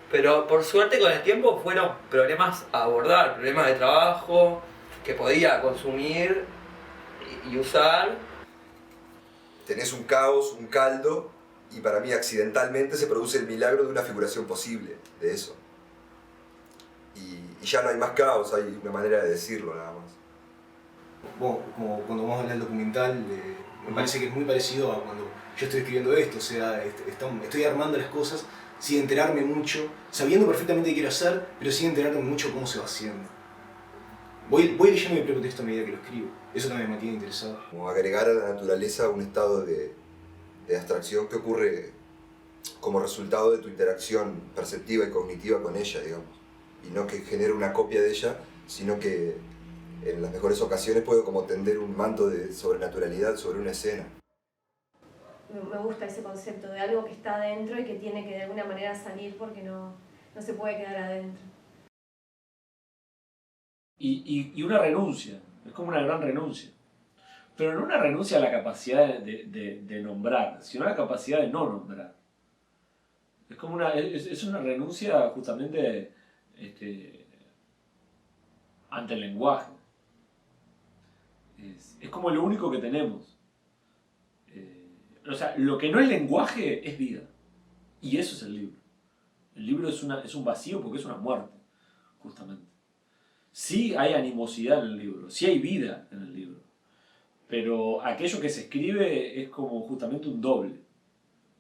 Pero por suerte con el tiempo fueron problemas a abordar, problemas de trabajo que podía consumir y usar. Tenés un caos, un caldo, y para mí accidentalmente se produce el milagro de una figuración posible de eso. Y ya no hay más caos, hay una manera de decirlo nada más. Bueno, como cuando vamos a hablar del documental, me parece que es muy parecido a cuando yo estoy escribiendo esto, o sea, estoy armando las cosas sin enterarme mucho, sabiendo perfectamente qué quiero hacer, pero sin enterarme mucho cómo se va haciendo. Voy leyendo mi propio texto a medida que lo escribo, eso también me mantiene interesado. Como agregar a la naturaleza un estado de abstracción que ocurre como resultado de tu interacción perceptiva y cognitiva con ella, digamos. Y no que genere una copia de ella, sino que en las mejores ocasiones puedo como tender un manto de sobrenaturalidad sobre una escena. Me gusta ese concepto de algo que está adentro y que tiene que de alguna manera salir porque no se puede quedar adentro. Y una renuncia, es como una gran renuncia. Pero no una renuncia a la capacidad de nombrar, sino a la capacidad de no nombrar. Es como es una renuncia justamente ante el lenguaje. Es como lo único que tenemos. O sea, lo que no es lenguaje es vida. Y eso es el libro. El libro es un vacío porque es una muerte, justamente. Sí hay animosidad en el libro, sí hay vida en el libro. Pero aquello que se escribe es como justamente un doble,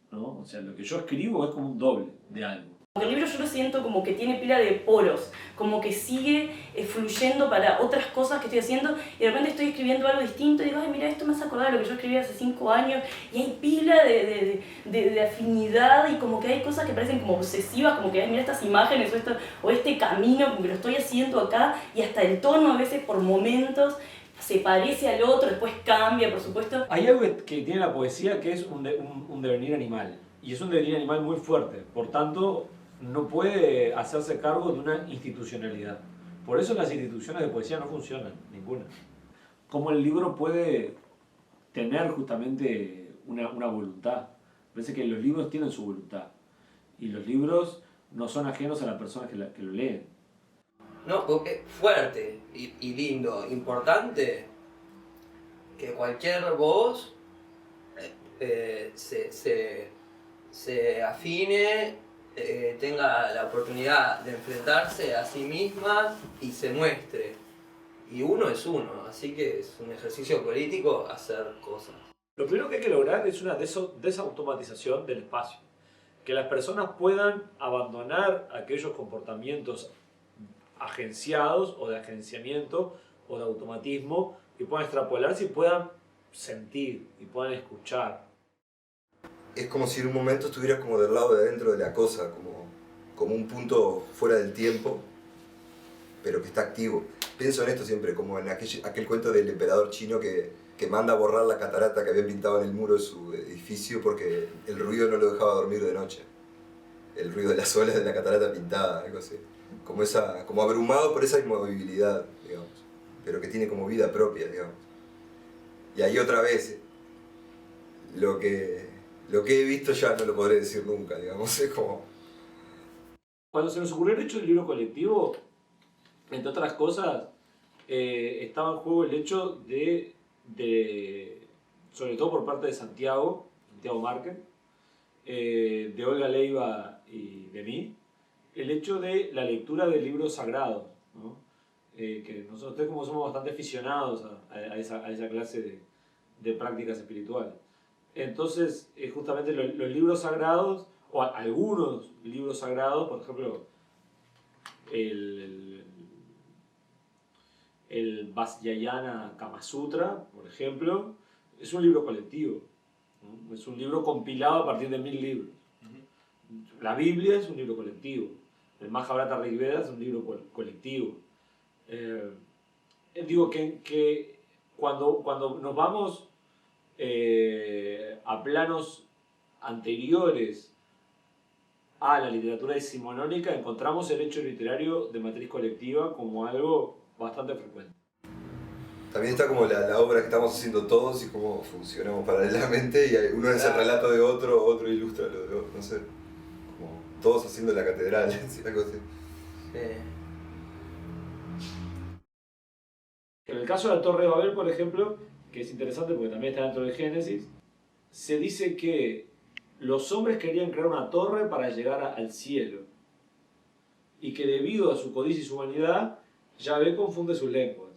¿no? O sea, lo que yo escribo es como un doble de algo. El libro yo lo siento como que tiene pila de poros, como que sigue fluyendo para otras cosas que estoy haciendo y de repente estoy escribiendo algo distinto y digo, ay mira, esto me hace acordar de lo que yo escribí hace 5 años y hay pila de afinidad y como que hay cosas que parecen como obsesivas, como que ay mira estas imágenes o este camino, como que lo estoy haciendo acá y hasta el tono a veces por momentos se parece al otro, después cambia, por supuesto. Hay algo que tiene la poesía que es un devenir animal y es un devenir animal muy fuerte, por tanto no puede hacerse cargo de una institucionalidad. Por eso las instituciones de poesía no funcionan, ninguna. Como el libro puede tener justamente una voluntad. Parece que los libros tienen su voluntad. Y los libros no son ajenos a las personas que lo leen. No, porque fuerte y lindo, importante, que cualquier voz se afine, tenga la oportunidad de enfrentarse a sí misma y se muestre. Y uno es uno, así que es un ejercicio político hacer cosas. Lo primero que hay que lograr es una desautomatización del espacio. Que las personas puedan abandonar aquellos comportamientos agenciados o de agenciamiento o de automatismo y puedan extrapolarse y puedan sentir y puedan escuchar. Es como si en un momento estuvieras como del lado de adentro de la cosa, como un punto fuera del tiempo, pero que está activo. Pienso en esto siempre, como en aquel cuento del emperador chino que manda a borrar la catarata que había pintado en el muro de su edificio porque el ruido no lo dejaba dormir de noche. El ruido de las olas de la catarata pintada, algo así. Como abrumado por esa inmovilidad, digamos, pero que tiene como vida propia, digamos. Y ahí otra vez, lo que he visto ya no lo podré decir nunca, digamos, es como... Cuando se nos ocurrió el hecho del libro colectivo, entre otras cosas, estaba en juego el hecho de, sobre todo por parte de Santiago Márquez, de Olga Leiva y de mí, el hecho de la lectura de libros sagrados, ¿no? Que nosotros como somos bastante aficionados a esa clase de prácticas espirituales. Entonces, justamente los libros sagrados, o algunos libros sagrados, por ejemplo, el Vajrayana Kama Sutra, por ejemplo, es un libro colectivo, ¿no? Es un libro compilado a partir de 1000 libros. La Biblia es un libro colectivo, el Mahabharata Rigveda es un libro colectivo. Digo que cuando nos vamos a planos anteriores a la literatura decimonónica, encontramos el hecho literario de matriz colectiva como algo bastante frecuente. También está como la obra que estamos haciendo todos y cómo funcionamos paralelamente y uno es el relato de otro ilustra lo de otro, no sé, como todos haciendo la catedral, algo así. En el caso de la Torre de Babel, por ejemplo, que es interesante porque también está dentro de Génesis, se dice que los hombres querían crear una torre para llegar al cielo y que debido a su codicia y su vanidad, Yahvé confunde sus lenguas,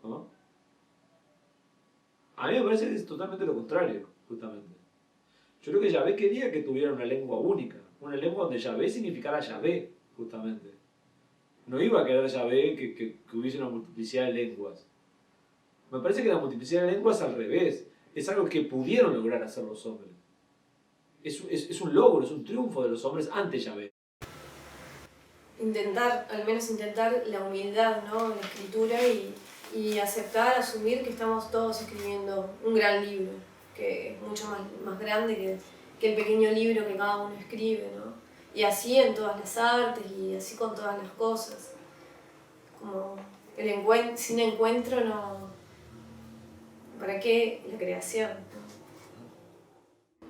¿no? A mí me parece que es totalmente lo contrario, justamente. Yo creo que Yahvé quería que tuviera una lengua única, una lengua donde Yahvé significara Yahvé, justamente. No iba a querer Yahvé que hubiese una multiplicidad de lenguas. Me parece que la multiplicidad de lenguas al revés, es algo que pudieron lograr hacer los hombres. Es un logro, es un triunfo de los hombres ante Yahvé. Al menos intentar la humildad, ¿no?, en la escritura y aceptar, asumir que estamos todos escribiendo un gran libro, que es mucho más grande que el pequeño libro que cada uno escribe, ¿no? Y así en todas las artes y así con todas las cosas. Como sin encuentro no... ¿Para qué la creación?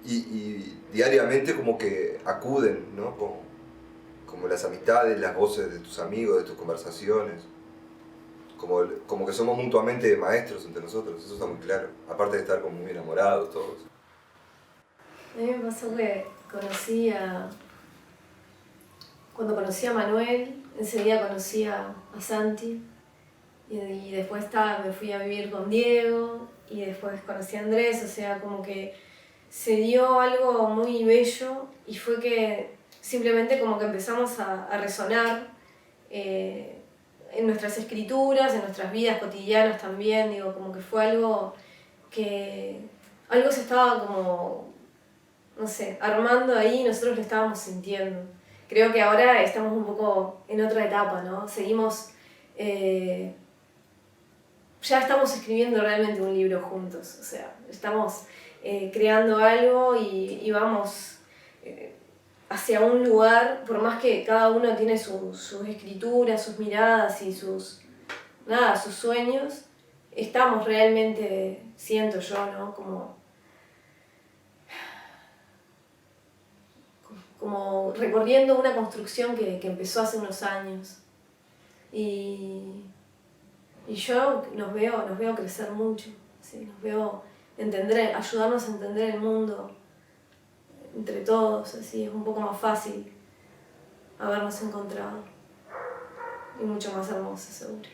Y diariamente como que acuden, ¿no? Como las amistades, las voces de tus amigos, de tus conversaciones. como que somos mutuamente maestros entre nosotros, eso está muy claro. Aparte de estar como muy enamorados todos. A mí me pasó que cuando conocí a Manuel, enseguida conocí a Santi, y después me fui a vivir con Diego, y después conocí a Andrés, o sea, como que se dio algo muy bello, y fue que simplemente como que empezamos a resonar en nuestras escrituras, en nuestras vidas cotidianas también, digo, como que fue algo se estaba como, no sé, armando ahí y nosotros lo estábamos sintiendo. Creo que ahora estamos un poco en otra etapa, ¿no? Seguimos, ya estamos escribiendo realmente un libro juntos, o sea, estamos creando algo y vamos hacia un lugar, por más que cada uno tiene sus escrituras, sus miradas y sus sueños, estamos realmente, siento yo, ¿no? Como recorriendo una construcción que empezó hace unos años. Y yo nos veo crecer mucho, ¿sí? Nos veo ayudarnos a entender el mundo entre todos, así es un poco más fácil habernos encontrado y mucho más hermoso, seguro.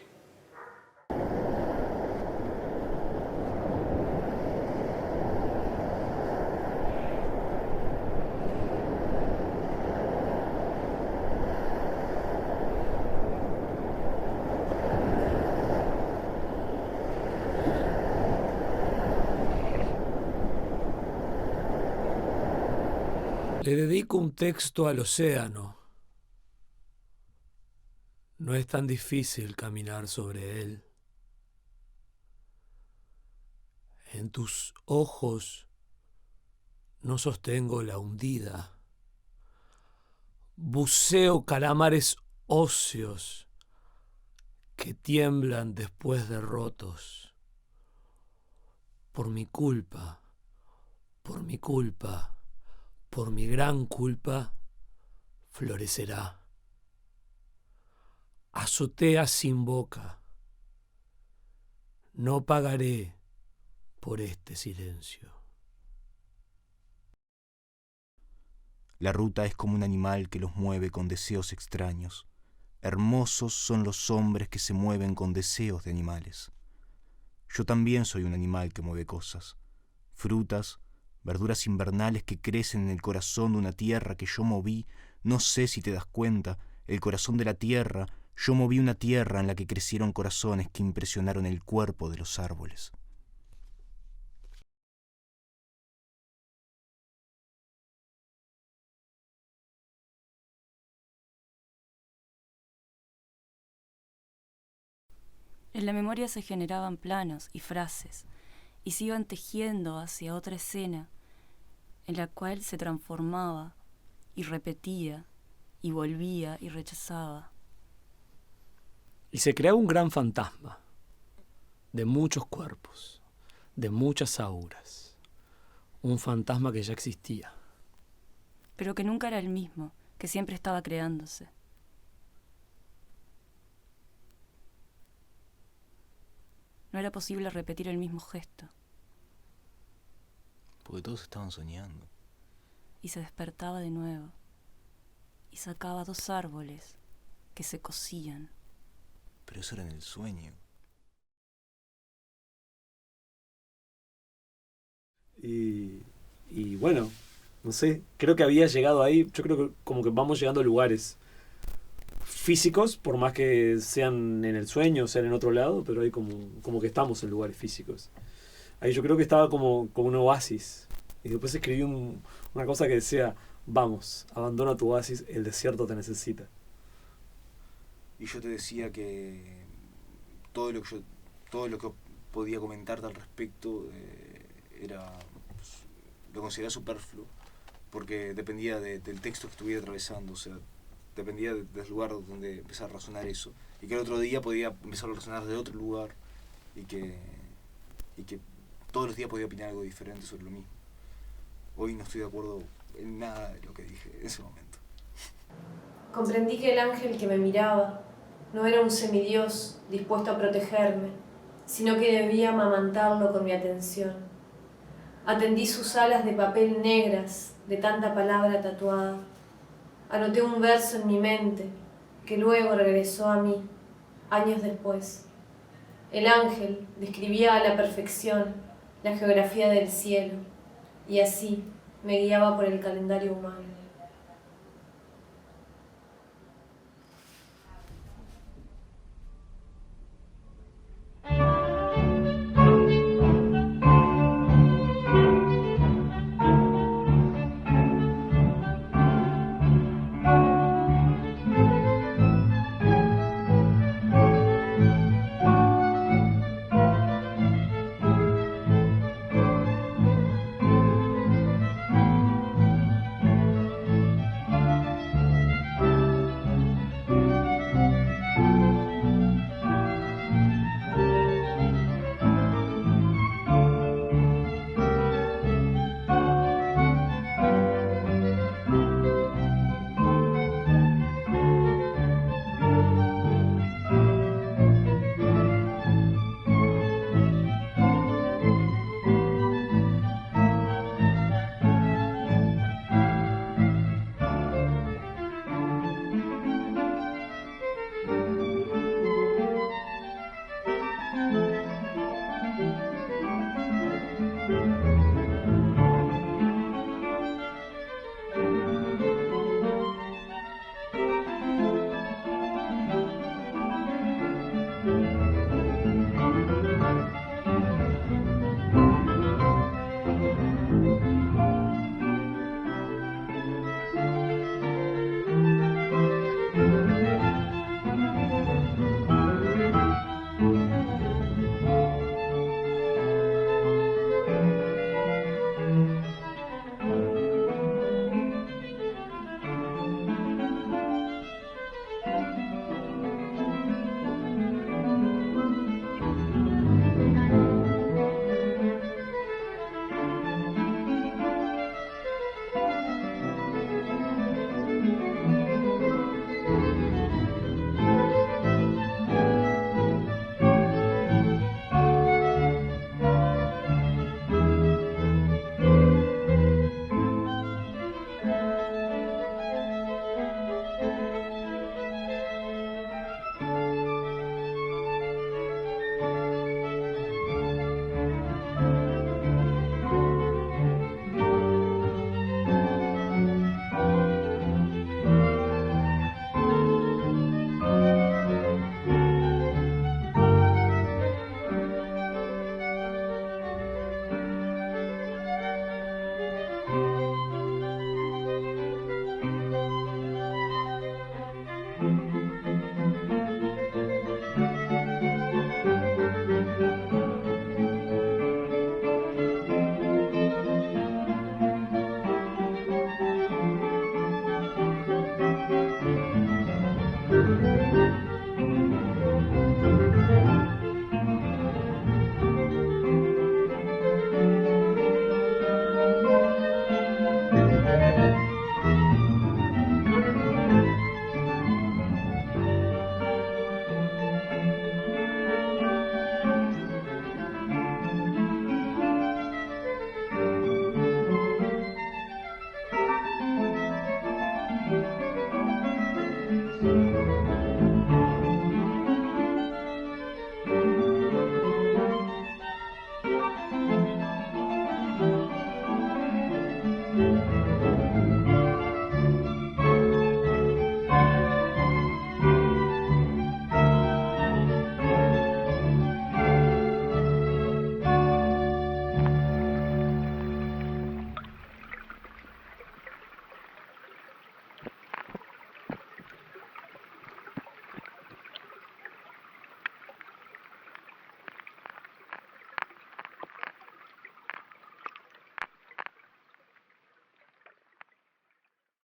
Le dedico un texto al océano. No es tan difícil caminar sobre él. En tus ojos no sostengo la hundida. Buceo calamares óseos que tiemblan después de rotos. Por mi culpa, por mi culpa. Por mi gran culpa, florecerá. Azotea sin boca. No pagaré por este silencio. La ruta es como un animal que los mueve con deseos extraños. Hermosos son los hombres que se mueven con deseos de animales. Yo también soy un animal que mueve cosas, frutas, verduras invernales que crecen en el corazón de una tierra que yo moví. No sé si te das cuenta, el corazón de la tierra. Yo moví una tierra en la que crecieron corazones que impresionaron el cuerpo de los árboles. En la memoria se generaban planos y frases, y se iban tejiendo hacia otra escena, en la cual se transformaba y repetía y volvía y rechazaba. Y se creaba un gran fantasma, de muchos cuerpos, de muchas auras, un fantasma que ya existía. Pero que nunca era el mismo, que siempre estaba creándose. No era posible repetir el mismo gesto. Porque todos estaban soñando. Y se despertaba de nuevo. Y sacaba 2 árboles que se cosían. Pero eso era en el sueño. Y bueno, no sé, creo que había llegado ahí. Yo creo que como que vamos llegando a lugares físicos, por más que sean en el sueño, sean en otro lado, pero hay como que estamos en lugares físicos. Ahí yo creo que estaba como un oasis. Y después escribí una cosa que decía: vamos, abandona tu oasis, el desierto te necesita. Y yo te decía que todo lo que podía comentarte al respecto lo consideraba superfluo, porque dependía del texto que estuviera atravesando, o sea, dependía del lugar donde empezar a razonar eso, y que el otro día podía empezar a razonar de otro lugar, y que todos los días podía opinar algo diferente sobre lo mismo. Hoy no estoy de acuerdo en nada de lo que dije en ese momento. Comprendí que el ángel que me miraba No era un semidios dispuesto a protegerme, sino que debía amamantarlo con mi atención. Atendí sus alas de papel negras de tanta palabra tatuada. Anoté un verso en mi mente que luego regresó a mí, años después. El ángel describía a la perfección la geografía del cielo y así me guiaba por el calendario humano.